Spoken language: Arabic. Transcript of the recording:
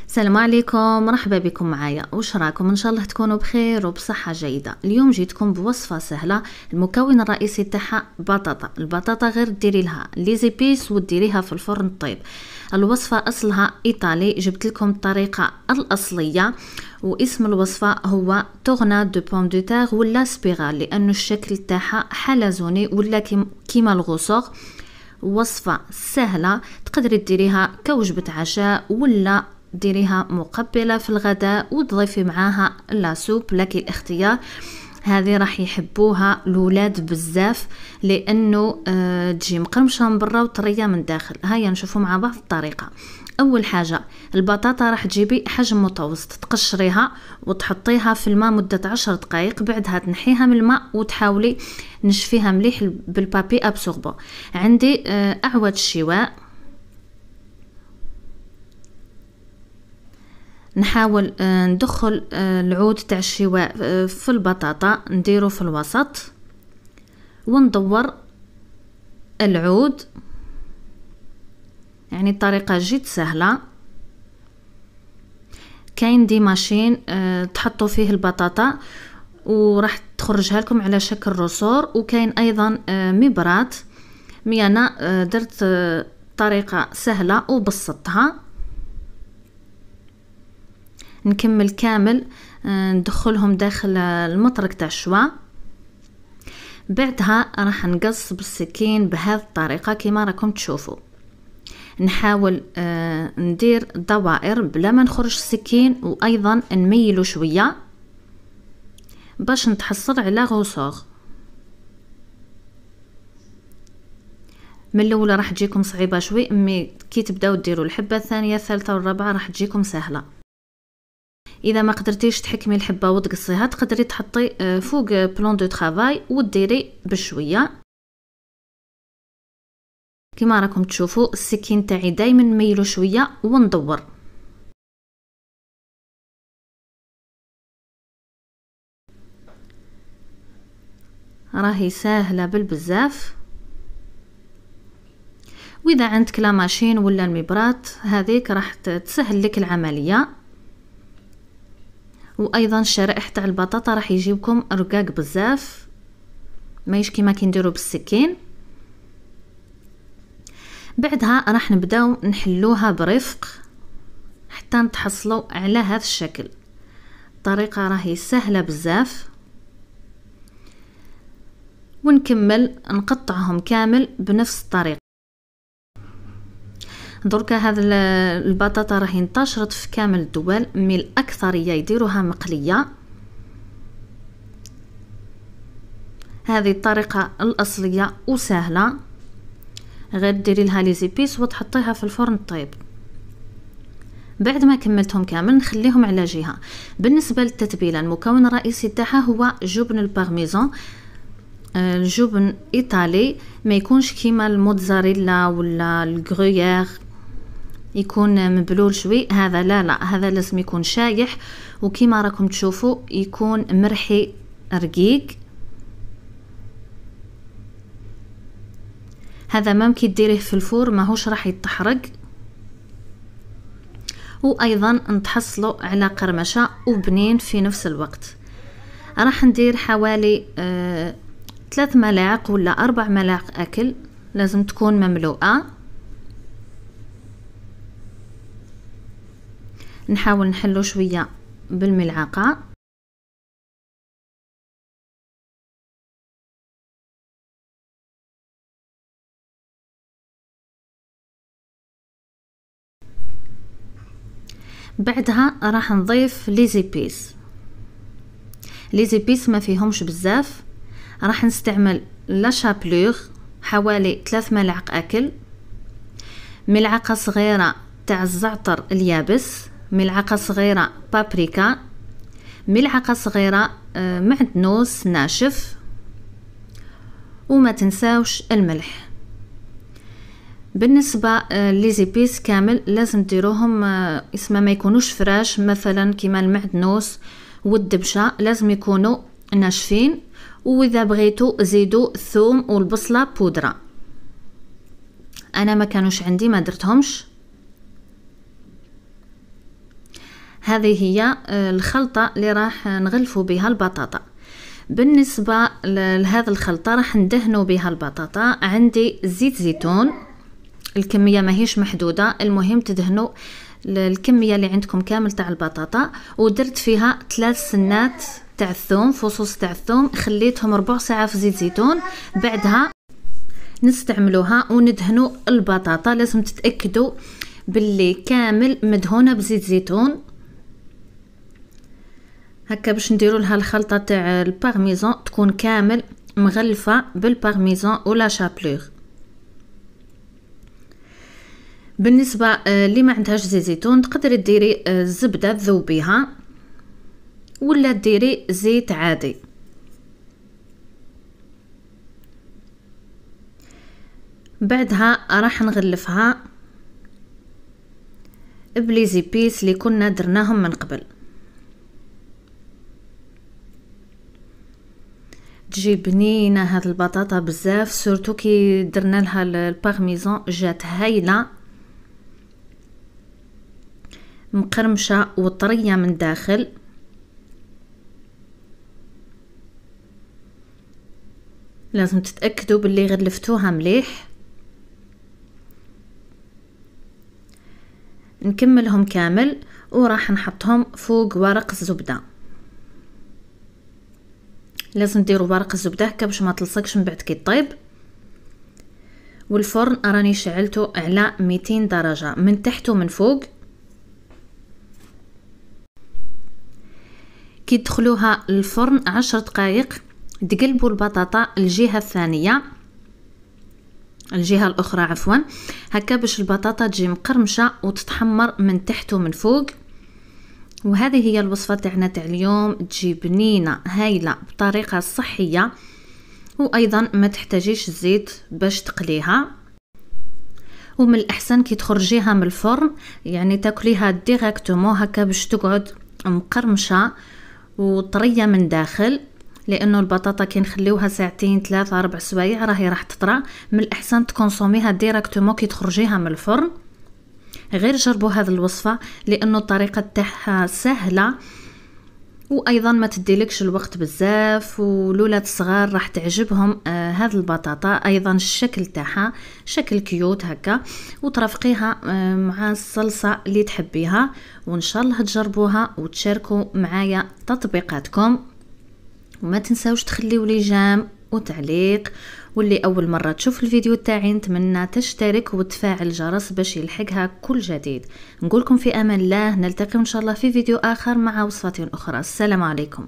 السلام عليكم، مرحبا بكم معايا. واش راكم؟ ان شاء الله تكونوا بخير وبصحه جيده. اليوم جيتكم بوصفه سهله. المكون الرئيسي تاعها بطاطا. البطاطا غير ديري لها لي زيبيس وديريها في الفرن طيب. الوصفه اصلها ايطالي، جبت لكم الطريقه الاصليه، واسم الوصفه هو تورنا دو بوم دو تير ولا سبيرال، لانه الشكل تاعها حلزوني ولا كيما الغصوغ. وصفه سهله تقدري ديريها كوجبه عشاء ولا ديريها مقبله في الغداء وتضيفي معاها لا سوب، لك الاختيار. هذه راح يحبوها الولاد بزاف لانه تجي مقرمشه من برا وطريه من داخل. هيا نشوفوا مع بعض الطريقه. اول حاجه البطاطا راح تجيبي حجم متوسط، تقشريها وتحطيها في الماء مده 10 دقائق، بعدها تنحيها من الماء وتحاولي نشفيها مليح بالبابي ابسوربون. عندي اعواد الشواء، نحاول ندخل العود تاع الشواء في البطاطا، نديرو في الوسط وندور العود. يعني الطريقه جد سهله. كاين دي ماشين تحطوا فيه البطاطا وراح تخرجها لكم على شكل رسور، وكاين ايضا مبرات. مي انا درت طريقه سهله وبسطتها. نكمل كامل ندخلهم داخل المطرق تاع الشوا، بعدها راح نقص بالسكين بهذه الطريقه كما راكم تشوفوا. نحاول ندير دوائر بلا ما نخرج السكين، وايضا نميلو شويه باش نتحصل على غصوغ. من الاولى راح تجيكم صعيبه شوي، مي كي تبداو ديروا الحبه الثانيه الثالثه والرابعه راح تجيكم سهله. اذا ما قدرتيش تحكمي الحبه وتقصيها، تقدري تحطي فوق بلون دو طرافاي وديري بشويه كما راكم تشوفوا. السكين تاعي دائما نميلو شويه وندور. راهي سهله بالبزاف. واذا عندك لا ماشين ولا المبرات هذيك راح تسهل لك العمليه. وايضا الشرائح تاع البطاطا راح يجيبكم رقاق بزاف، ماهيش كيما كنديروا بالسكين. بعدها راح نبداو نحلوها برفق حتى نتحصلوا على هذا الشكل. الطريقه راهي سهله بزاف. ونكمل نقطعهم كامل بنفس الطريقه. دركا هذا البطاطا راهي انتشرت في كامل الدول، مي الاكثريه يديروها مقليه. هذه الطريقه الاصليه وسهله، غير ديري لها لي زيبيس وتحطيها في الفرن طيب. بعد ما كملتهم كامل نخليهم على جهه. بالنسبه للتتبيله المكون الرئيسي تاعها هو جبن البارميزان، الجبن ايطالي، ما يكونش كيما الموتزاريلا ولا الغرويير يكون مبلول شوي. هذا لا هذا لازم يكون شايح، وكيما راكم تشوفوا يكون مرحي رقيق. هذا ممكن ديريه في الفور ماهوش راح يتحرق. وايضا نتحصلوا على قرمشه وبنين في نفس الوقت. راح ندير حوالي 3 ملاعق ولا 4 ملاعق اكل، لازم تكون مملوءه. نحاول نحلو شويه بالملعقه. بعدها راح نضيف لي زيبيس. لي زيبيس ما فيهمش بزاف، راح نستعمل لا شابلور حوالي 3 ملاعق اكل، ملعقه صغيره تاع الزعتر اليابس، ملعقه صغيره بابريكا، ملعقه صغيره معدنوس ناشف، وما تنساوش الملح. بالنسبه لي زيبيس كامل لازم ديروهم اسمه ما يكونوش فراش، مثلا كيما المعدنوس والدبشه لازم يكونوا ناشفين. واذا بغيتوا زيدوا الثوم والبصله بودره. انا ما كانوش عندي ما درتهمش. هذه هي الخلطة اللي راح نغلفوا بها البطاطا. بالنسبة لهذا الخلطة راح ندهنوا بها البطاطا. عندي زيت زيتون، الكمية ماهيش محدودة، المهم تدهنوا الكمية اللي عندكم كامل تاع البطاطا. ودرت فيها 3 سنات تاع الثوم، فصوص تاع الثوم، خليتهم ربع ساعة في زيت زيتون. بعدها نستعملوها وندهنوا البطاطا. لازم تتأكدوا باللي كامل مدهونة بزيت زيتون هكا باش نديروا لها الخلطة تاع البارميزان تكون كامل مغلفة بالبارميزان ولا شابلور. بالنسبة اللي ما عندهاش زيت زيتون تقدري ديري الزبدة تذوبيها ولا ديري زيت عادي. بعدها راح نغلفها بلي بيس اللي كنا درناهم من قبل. تجي بنينه هاد البطاطا بزاف، سورتو كي درنا لها البارميزان جات هايله مقرمشه وطريه من داخل. لازم تتاكدوا باللي غلفتوها مليح. نكملهم كامل وراح نحطهم فوق ورق الزبده. لازم ديروا ورق الزبده هكا باش ما تلصقش من بعد كي طيب. والفرن راني شعلته على 200 درجه من تحت ومن فوق. كي تدخلوها الفرن 10 دقائق تقلبوا البطاطا الجهه الثانيه، الجهه الاخرى عفوا، هكا باش البطاطا تجي مقرمشه وتتحمر من تحت ومن فوق. وهذه هي الوصفه تاعنا تاع اليوم، تجي بنينه هايله بطريقه صحيه، وايضا ما تحتاجيش الزيت باش تقليها. ومن الاحسن كي تخرجيها من الفرن يعني تاكليها ديريكتومون هكا باش تقعد مقرمشه وطريه من داخل، لانه البطاطا كي نخليوها ساعتين 3 4 سوايع راهي راح تطرى. من الاحسن تكونسوميها ديريكتومون كي تخرجيها من الفرن. غير جربوا هذه الوصفه لانه الطريقه تاعها سهله، وايضا ما تديلكش الوقت بزاف، والولاد الصغار راح تعجبهم هذه البطاطا. ايضا الشكل تاعها شكل كيوت هكا، وترافقيها مع الصلصه اللي تحبيها. وان شاء الله تجربوها وتشاركوا معايا تطبيقاتكم. وما تنساوش تخليوا لي جيم وتعليق. واللي اول مره تشوف الفيديو تاعي نتمنى تشترك وتفعل الجرس باش يلحقها كل جديد. نقولكم في امان الله، نلتقي ان شاء الله في فيديو اخر مع وصفات اخرى. السلام عليكم.